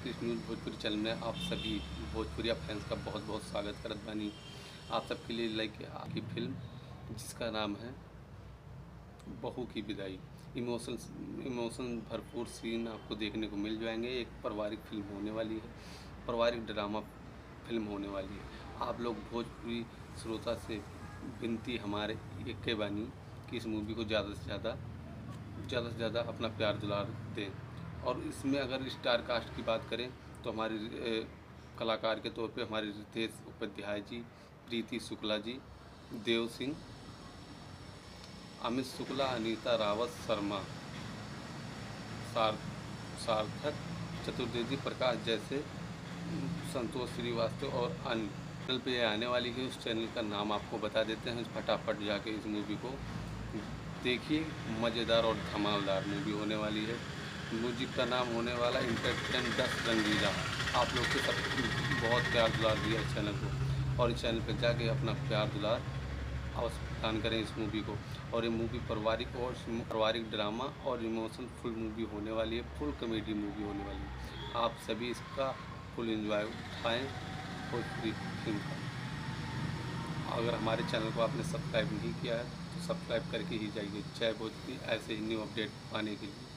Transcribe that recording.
Krishna news Bhojpuri channel में आप सभी भोजपुरिया फैंस का बहुत बहुत स्वागत करत बानी। आप सबके लिए लेके आपकी फिल्म जिसका नाम है बहू की विदाई। इमोशन भरपूर सीन आपको देखने को मिल जाएंगे। एक पारिवारिक फिल्म होने वाली है, पारिवारिक ड्रामा फिल्म होने वाली है। आप लोग भोजपुरी श्रोता से विनती हमारे एक के बानी कि इस मूवी को ज़्यादा से ज़्यादा अपना प्यार दुलार दें। और इसमें अगर स्टार कास्ट की बात करें तो हमारे कलाकार के तौर पे हमारे रितेश उपाध्याय जी, प्रीति शुक्ला जी, देव सिंह, अमित शुक्ला, अनीता रावत शर्मा, सार्थक चतुर्वेदी, प्रकाश जैसे, संतोष श्रीवास्तव और अन्य। चैनल पे आने वाली है, उस चैनल का नाम आपको बता देते हैं। फटाफट जाके इस मूवी को देखिए। मज़ेदार और धमाकेदार मूवी होने वाली है। म्यूजिक का नाम होने वाला इंटरटेन 10 रंगीला। आप लोग के सब बहुत प्यार दुलार दिया इस चैनल को, और इस चैनल पर जाके अपना प्यार दुलार अवश्य प्रदान करें इस मूवी को। और ये मूवी पारिवारिक ड्रामा और इमोशनल फुल मूवी होने वाली है, फुल कॉमेडी मूवी होने वाली है। आप सभी इसका फुल एंजॉय उठाएँ भोजपुरी फिल्म का। अगर हमारे चैनल को आपने सब्सक्राइब नहीं किया है तो सब्सक्राइब करके ही जाइए। जय भोजपुरी, ऐसे ही न्यू अपडेट पाने के लिए।